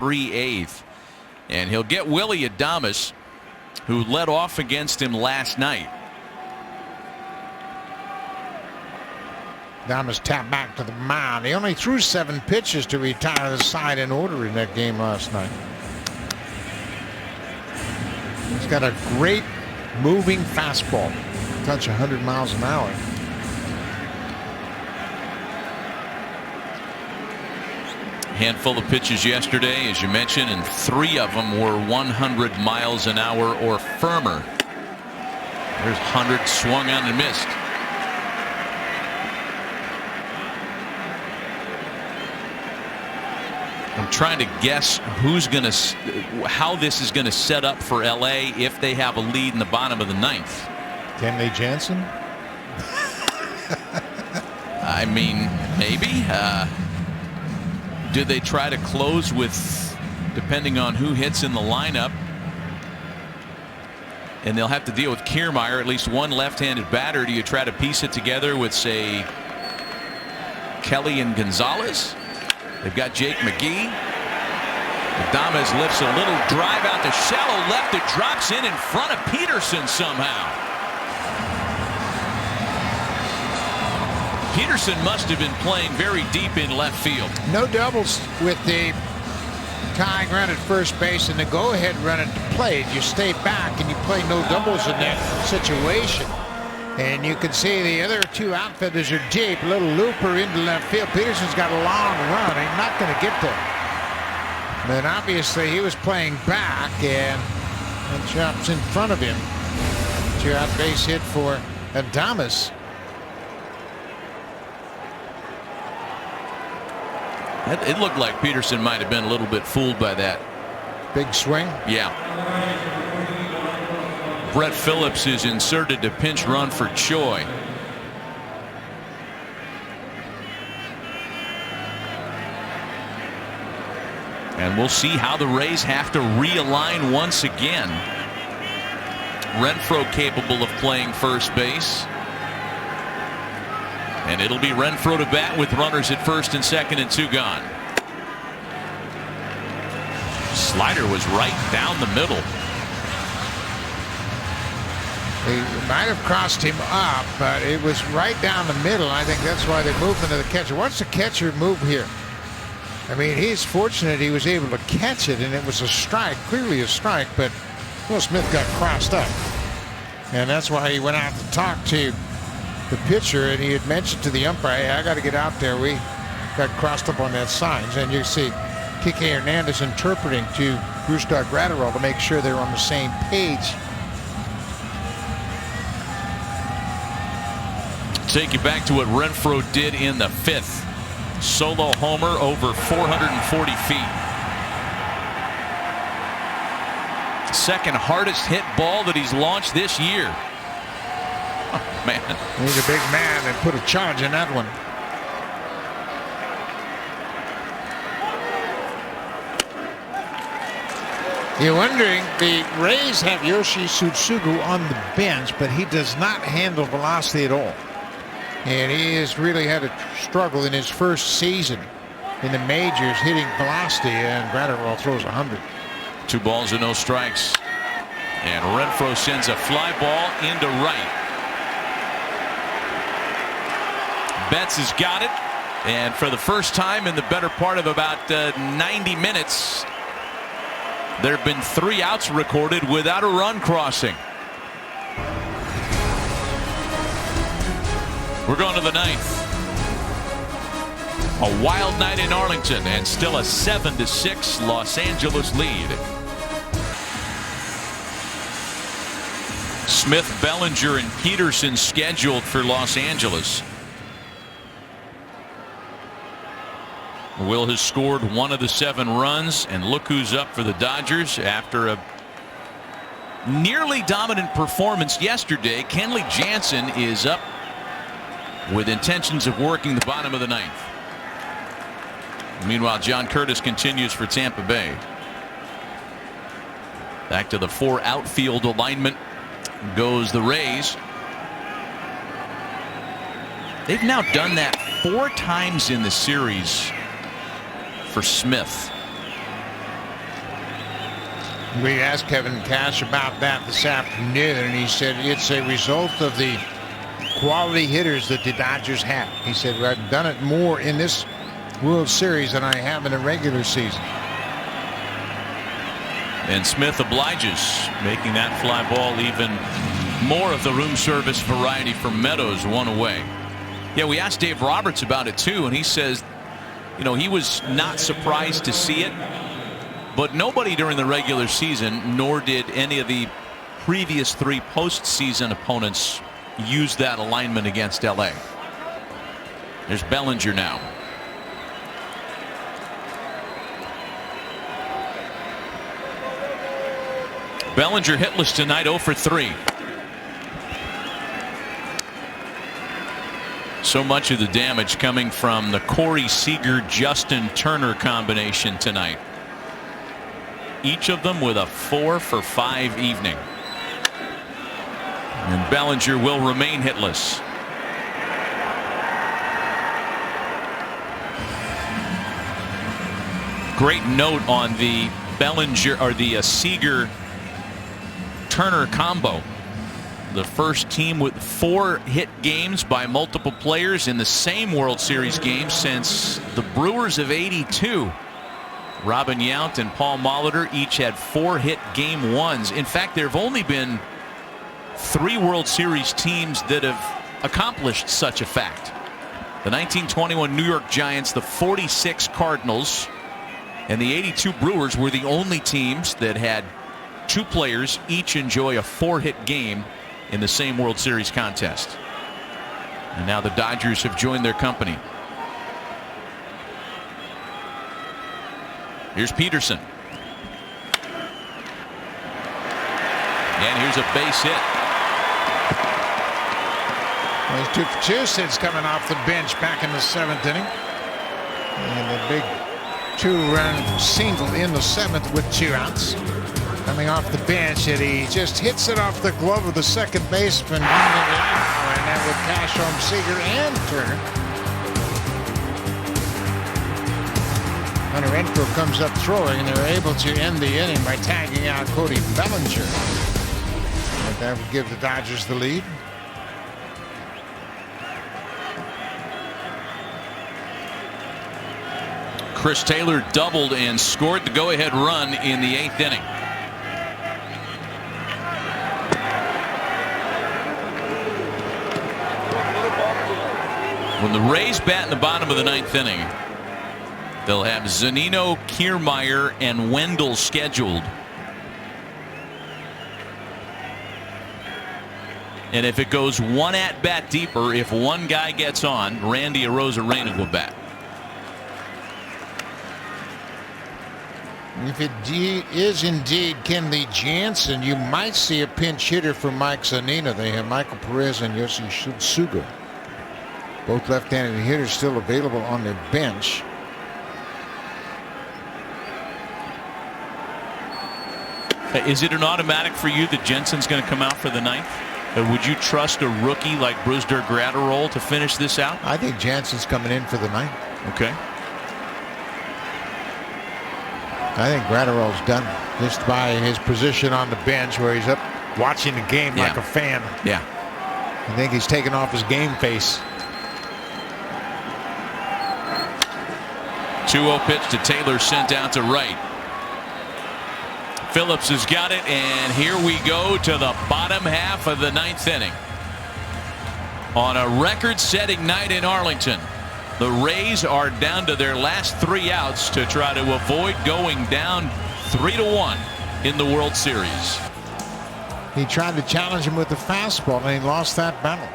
3/8. And he'll get Willie Adames, who led off against him last night. Adames tapped back to the mound. He only threw 7 pitches to retire the side in order in that game last night. He's got a great moving fastball. Touch 100 miles an hour. Handful of pitches yesterday, as you mentioned, and 3 of them were 100 miles an hour or firmer. There's 100 swung on and missed. I'm trying to guess how this is going to set up for LA if they have a lead in the bottom of the 9th. Kenley Jansen? I mean, maybe. Do they try to close with, depending on who hits in the lineup? And they'll have to deal with Kiermaier, at least one left-handed batter. Do you try to piece it together with, say, Kelly and Gonzalez? They've got Jake McGee. Adames lifts a little drive out to shallow left. It drops in front of Peterson somehow. Peterson must have been playing very deep in left field. No doubles with the tying run at first base and the go-ahead run at the plate. You stay back and you play no doubles in that situation. And you can see the other 2 outfielders are deep. A little looper into left field. Peterson's got a long run. He's not going to get there. But obviously he was playing back, and chops in front of him. 2-out base hit for Adames. It looked like Peterson might have been a little bit fooled by that. Big swing? Yeah. Brett Phillips is inserted to pinch run for Choi. And we'll see how the Rays have to realign once again. Renfroe capable of playing first base. And it'll be Renfroe to bat with runners at first and second and 2 gone. Slider was right down the middle. He might have crossed him up, but it was right down the middle. I think that's why they moved into the catcher. What's the catcher move here? I mean, he's fortunate he was able to catch it, and it was a strike, clearly a strike, but Will Smith got crossed up. And that's why he went out to talk to the pitcher, and he had mentioned to the umpire, hey, I got to get out there. We got crossed up on that sign. And you see Kike Hernandez interpreting to Gustav Graterol to make sure they're on the same page. Take you back to what Renfroe did in the 5th. Solo homer over 440 feet. Second hardest hit ball that he's launched this year. Oh, man. He's a big man and put a charge in that one. You're wondering, the Rays have Yoshi Tsutsugo on the bench, but he does not handle velocity at all. And he has really had a struggle in his first season in the majors hitting velocity, and Graterol throws 100. 2 balls and no strikes. And Renfroe sends a fly ball into right. Betts has got it, and for the first time in the better part of about 90 minutes, there have been 3 outs recorded without a run crossing. We're going to the 9th. A wild night in Arlington, and still a 7-6 Los Angeles lead. Smith, Bellinger, and Peterson scheduled for Los Angeles. Will has scored 1 of the 7 runs, and look who's up for the Dodgers after a nearly dominant performance yesterday. Kenley Jansen is up with intentions of working the bottom of the 9th. Meanwhile, John Curtis continues for Tampa Bay. Back to the 4 outfield alignment goes the Rays. They've now done that 4 times in the series for Smith. We asked Kevin Cash about that this afternoon, and he said it's a result of the quality hitters that the Dodgers have. He said, well, I've done it more in this World Series than I have in a regular season. And Smith obliges, making that fly ball even more of the room service variety for Meadows, one away. Yeah, we asked Dave Roberts about it too, and he says, you know, he was not surprised to see it, but nobody during the regular season, nor did any of the previous 3 postseason opponents, use that alignment against LA. There's Bellinger now. Bellinger hitless tonight, 0 for 3. So much of the damage coming from the Corey Seager Justin Turner combination tonight. Each of them with a 4 for 5 evening. And Bellinger will remain hitless. Great note on the Bellinger or the Seager Turner combo. The first team with 4 hit games by multiple players in the same World Series game since the Brewers of '82. Robin Yount and Paul Molitor each had 4 hit game 1s. In fact, there have only been 3 World Series teams that have accomplished such a fact. The 1921 New York Giants, the '46 Cardinals, and the '82 Brewers were the only teams that had 2 players each enjoy a 4-hit game in the same World Series contest. And now the Dodgers have joined their company. Here's Peterson. And here's a base hit. Well, he's 2 for 2 since coming off the bench back in the 7th inning. And a big 2-run single in the 7th with 2 outs. Coming off the bench, and he just hits it off the glove of the second baseman. And that would cash home Seager and Turner. Hunter Renfroe comes up throwing, and they're able to end the inning by tagging out Cody Bellinger. And that would give the Dodgers the lead. Chris Taylor doubled and scored the go-ahead run in the 8th inning. When the Rays bat in the bottom of the 9th inning, they'll have Zunino, Kiermaier, and Wendell scheduled. And if it goes 1 at-bat deeper, if one guy gets on, Randy Arozarena will bat. If it is indeed Kenley Jansen, you might see a pinch hitter for Mike Zunino. They have Michael Perez and Yoshi Tsutsugo. Both left-handed hitters still available on their bench. Is it an automatic for you that Jensen's going to come out for the 9th? Would you trust a rookie like Brusdar Graterol to finish this out? I think Jansen's coming in for the 9th. Okay. I think Graterol's done just by his position on the bench where he's up watching the game like a fan. Yeah. I think he's taken off his game face. 2-0 pitch to Taylor, sent out to right. Phillips has got it, and here we go to the bottom half of the 9th inning. On a record-setting night in Arlington, the Rays are down to their last 3 outs to try to avoid going down 3-1 in the World Series. He tried to challenge him with the fastball, and he lost that battle.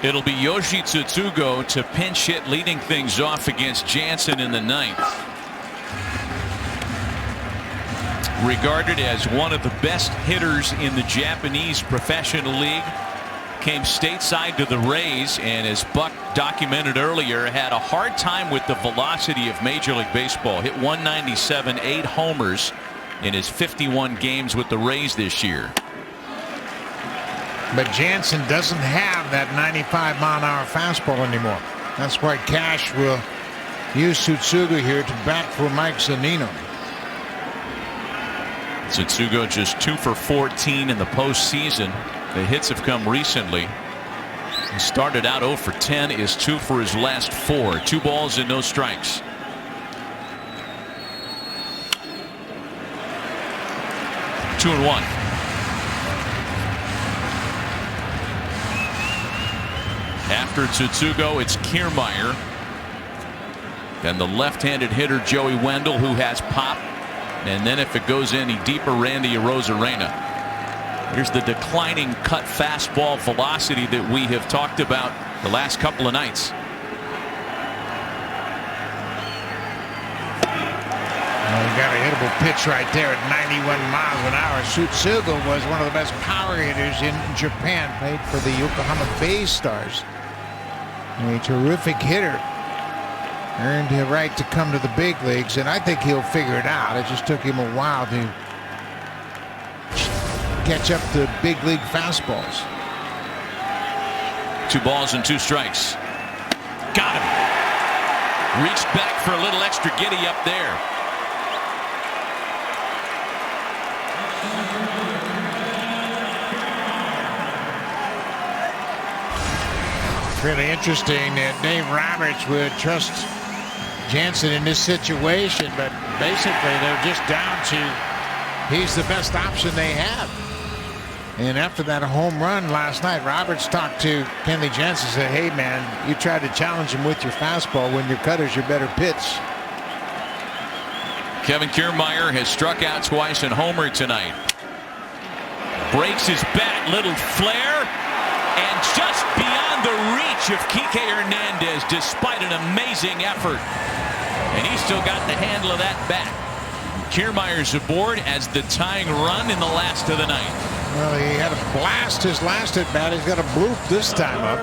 It'll be Yoshi Tsutsugo to pinch hit, leading things off against Jansen in the 9th. Regarded as one of the best hitters in the Japanese Professional League, came stateside to the Rays, and as Buck documented earlier, had a hard time with the velocity of Major League Baseball. Hit 197, 8 homers in his 51 games with the Rays this year. But Jansen doesn't have that 95-mile-an-hour fastball anymore. That's why Cash will use Tsutsugo here to bat for Mike Zunino. Tsutsugo just 2 for 14 in the postseason. The hits have come recently. He started out 0 for 10, is 2 for his last 4. 2 balls and no strikes. Two and one. After Tsutsugo, it's Kiermaier. Then the left-handed hitter Joey Wendell, who has pop. And then if it goes any deeper, Randy Arozarena. Here's the declining cut fastball velocity that we have talked about the last couple of nights. Well, you got a hittable pitch right there at 91 miles an hour. Tsutsugo was one of the best power hitters in Japan. Played for the Yokohama Bay Stars. A terrific hitter. Earned the right to come to the big leagues, and I think he'll figure it out. It just took him a while to catch up to big league fastballs. 2 balls and 2 strikes. Got him. Reached back for a little extra giddy up there. It's really interesting that Dave Roberts would trust Jansen in this situation, but basically they're just down to he's the best option they have. And after that home run last night, Roberts talked to Kenley Jansen and said, hey man, you tried to challenge him with your fastball when your cutter's your better pitch. Kevin Kiermaier has struck out twice and homered tonight. Breaks his bat, little flare, and just beyond the reach of Kike Hernandez despite an amazing effort. And he's still got the handle of that bat. Kiermaier's aboard as the tying run in the last of the night. Well, he had a blast his last at bat. He's got a bloop this time up.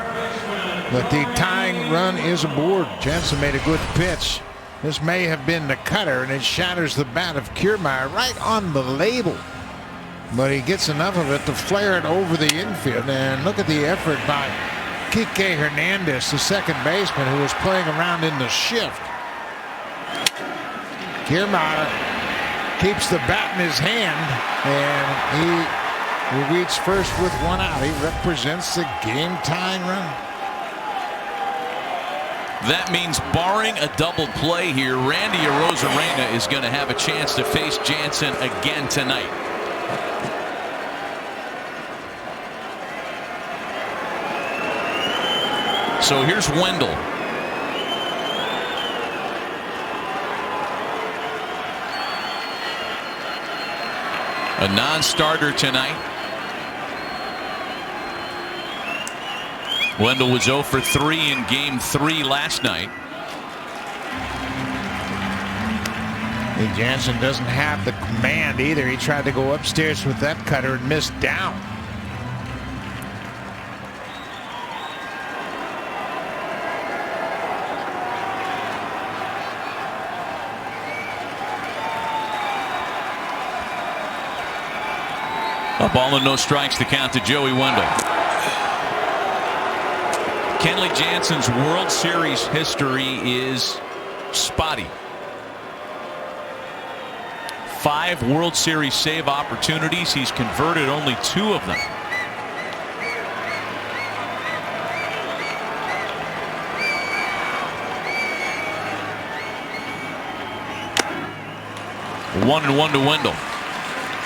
But the tying run is aboard. Jansen made a good pitch. This may have been the cutter, and it shatters the bat of Kiermaier right on the label. But he gets enough of it to flare it over the infield. And look at the effort by Kike Hernandez, the second baseman, who was playing around in the shift. Kiermaier keeps the bat in his hand, and he will reach first with 1 out. He represents the game-tying run. That means barring a double play here, Randy Arozarena is going to have a chance to face Jansen again tonight. So here's Wendell. A non-starter tonight. Wendell was 0 for 3 in Game 3 last night. And Jansen doesn't have the command either. He tried to go upstairs with that cutter and missed down. A ball and no strikes to count to Joey Wendell. Kenley Jansen's World Series history is spotty. 5 World Series save opportunities. He's converted only 2 of them. One and 1 to Wendell.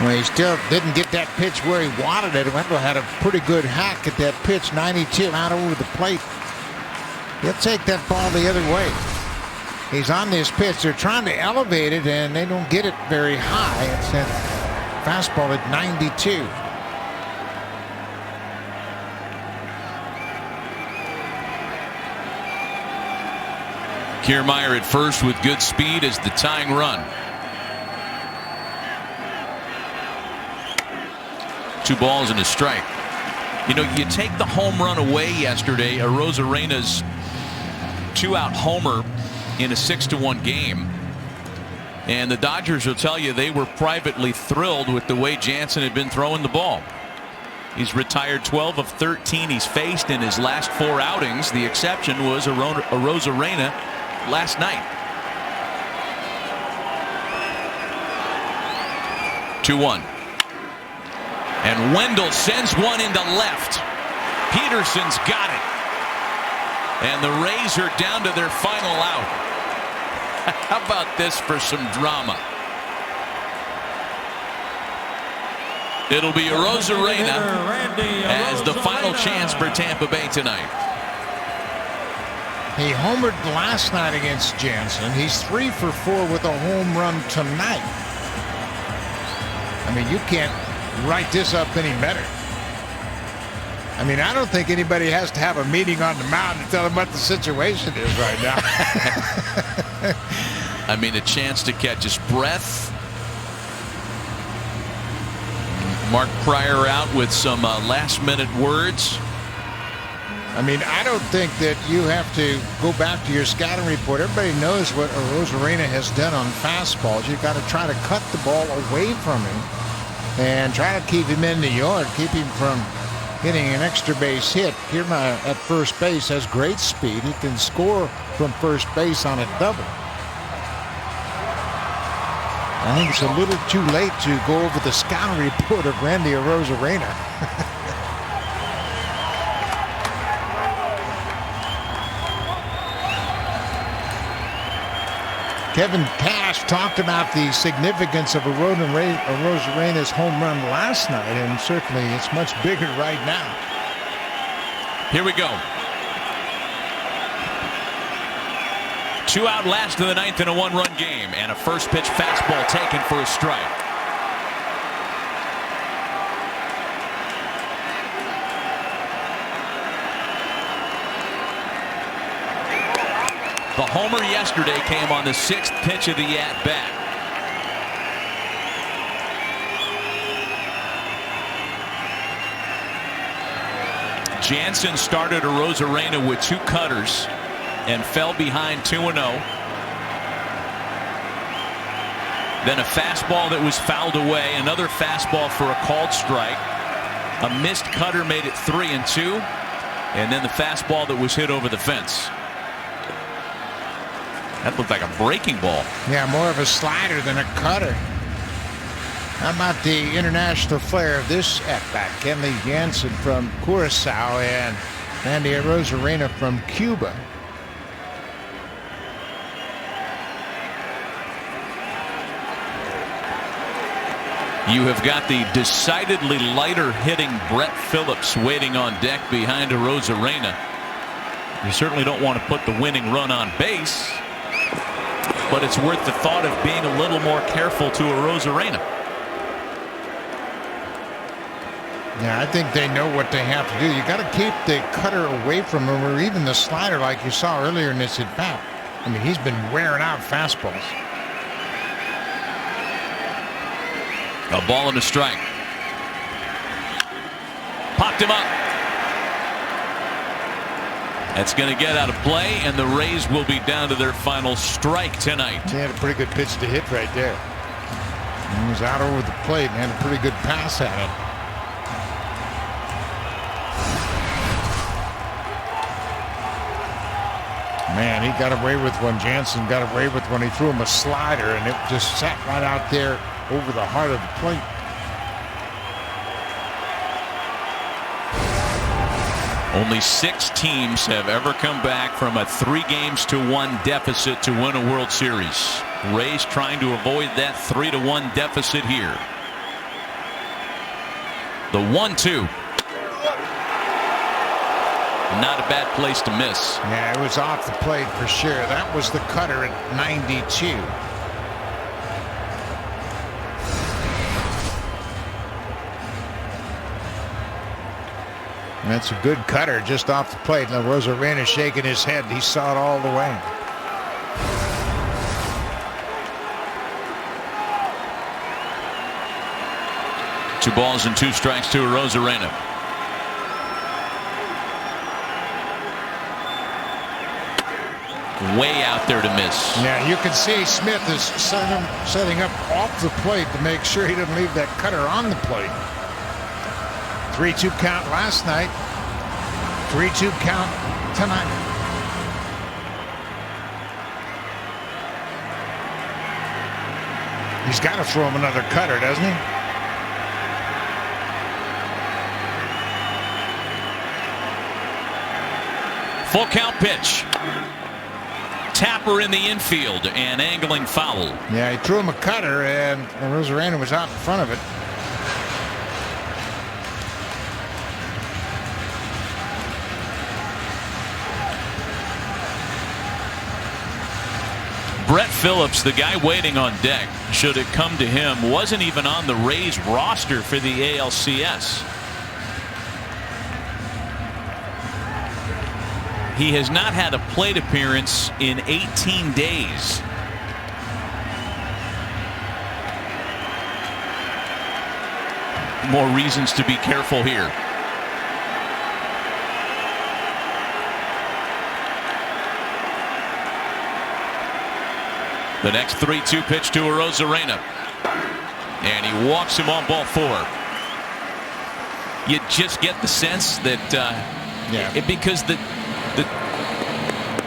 Well, he still didn't get that pitch where he wanted it. Wendell had a pretty good hack at that pitch, 92 out over the plate. He'll take that ball the other way. He's on this pitch. They're trying to elevate it, and they don't get it very high. It's that fastball at 92. Kiermaier at first with good speed as the tying run. 2 balls and a strike. You know, you take the home run away yesterday, Arozarena's 2-out homer in a 6-1 game, and the Dodgers will tell you they were privately thrilled with the way Jansen had been throwing the ball. He's retired 12 of 13 he's faced in his last 4 outings. The exception was Arozarena last night. 2-1. And Wendell sends one into left. Peterson's got it. And the Rays are down to their final out. How about this for some drama? It'll be Arozarena as the final chance for Tampa Bay tonight. He homered last night against Jansen. He's 3 for 4 with a home run tonight. I mean, you can't write this up any better. I mean, I don't think anybody has to have a meeting on the mound to tell them what the situation is right now. I mean, a chance to catch his breath. Mark Pryor out with some last-minute words. I mean, I don't think that you have to go back to your scouting report. Everybody knows what Arozarena has done on fastballs. You've got to try to cut the ball away from him and try to keep him in the yard, keep him from hitting an extra base hit. Kiermaier at first base has great speed. He can score from first base on a double. I think it's a little too late to go over the scouting report of Randy Arozarena. Kevin Cash talked about the significance of Arozarena's home run last night, and certainly it's much bigger right now. Here we go. 2 out last of the ninth in a 1-run game, and a first pitch fastball taken for a strike. The homer yesterday came on the 6th pitch of the at-bat. Jansen started Arozarena with 2 cutters and fell behind 2-0. Then a fastball that was fouled away, another fastball for a called strike. A missed cutter made it 3-2, and then the fastball that was hit over the fence. That looked like a breaking ball. Yeah, more of a slider than a cutter. How about the international flair of this at-bat? Kenley Jansen from Curacao and Randy Arozarena from Cuba. You have got the decidedly lighter hitting Brett Phillips waiting on deck behind Arozarena. You certainly don't want to put the winning run on base, but it's worth the thought of being a little more careful to Arozarena. Yeah, I think they know what they have to do. You got to keep the cutter away from him, or even the slider like you saw earlier in this at bat. I mean, he's been wearing out fastballs. A ball and a strike. Popped him up. That's going to get out of play, and the Rays will be down to their final strike tonight. He had a pretty good pitch to hit right there. He was out over the plate and had a pretty good pass at it. Man, he got away with one. Jansen got away with one. He threw him a slider, and it just sat right out there over the heart of the plate. Only 6 teams have ever come back from a 3-1 deficit to win a World Series. Rays trying to avoid that 3-1 deficit here. The 1-2. Not a bad place to miss. Yeah, it was off the plate for sure. That was the cutter at 92. And that's a good cutter just off the plate. Now Arozarena shaking his head. He saw it all the way. Two balls and 2 strikes to Arozarena. Way out there to miss. Yeah, you can see Smith is setting up off the plate to make sure he doesn't leave that cutter on the plate. 3-2 count last night. 3-2 count tonight. He's got to throw him another cutter, doesn't he? Full count pitch. Tapper in the infield and angling foul. Yeah, he threw him a cutter, and Rosarena was out in front of it. Brett Phillips, the guy waiting on deck, should it come to him, wasn't even on the Rays roster for the ALCS. He has not had a plate appearance in 18 days. More reasons to be careful here. The next 3-2 pitch to Arozarena. And he walks him on ball 4. You just get the sense that because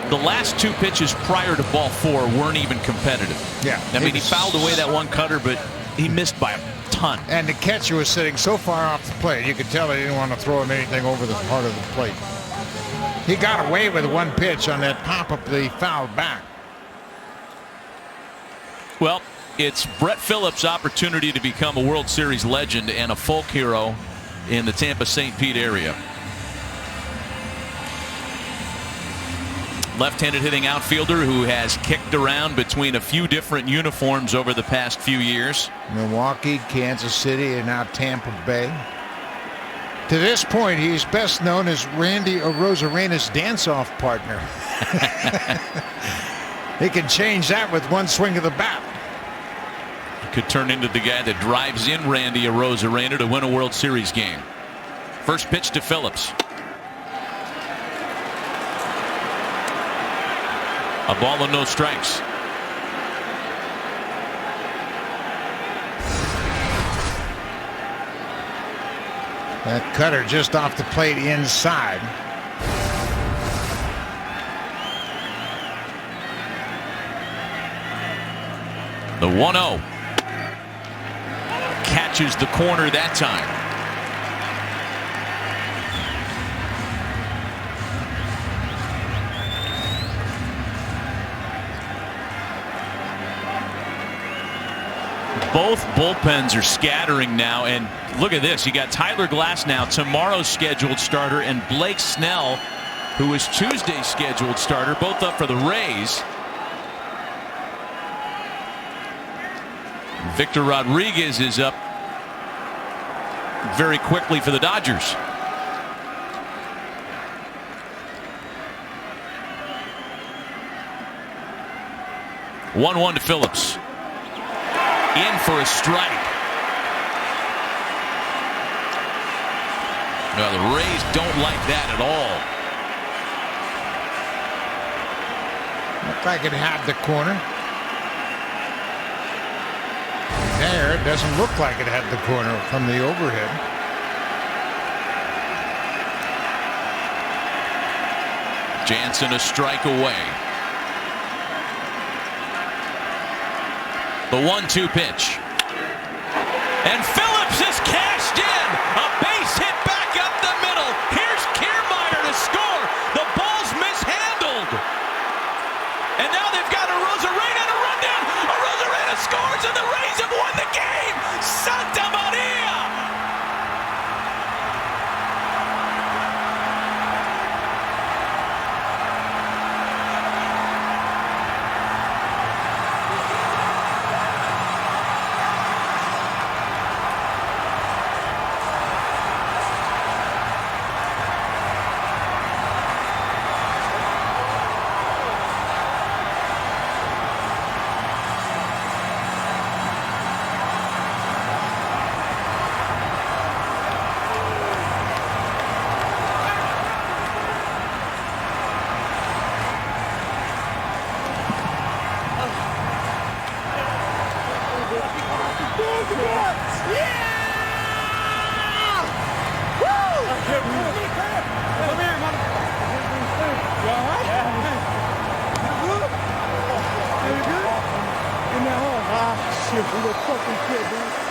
the last 2 pitches prior to ball 4 weren't even competitive. Yeah. I mean, he fouled away that one cutter, but he missed by a ton. And the catcher was sitting so far off the plate, you could tell he didn't want to throw him anything over the heart of the plate. He got away with 1 pitch on that pop-up that he fouled back. Well, it's Brett Phillips' opportunity to become a World Series legend and a folk hero in the Tampa St. Pete area. Left-handed hitting outfielder who has kicked around between a few different uniforms over the past few years. Milwaukee, Kansas City, and now Tampa Bay. To this point, he's best known as Randy Arozarena's dance-off partner. He can change that with 1 swing of the bat. Could turn into the guy that drives in Randy Arozarena to win a World Series game. First pitch to Phillips. A ball and no strikes. That cutter just off the plate inside. The 1-0. Catches the corner that time. Both bullpens are scattering now, and look at this. You got Tyler Glass now, tomorrow's scheduled starter, and Blake Snell, who is Tuesday's scheduled starter, both up for the Rays. Victor Rodriguez is up very quickly for the Dodgers. One to Phillips. In for a strike. Well, the Rays don't like that at all. Looked like it had the corner. There, it doesn't look like it had the corner from the overhead. Jansen a strike away. The 1-2 pitch. And Phillips is cashed in. A base hit back up the middle. Here's Kiermaier to score. The ball's mishandled. And now they've got Arozarena to run down. Arozarena scores and the Rays have won the game. Santa Maria. Shit, we look fucking shit, dude.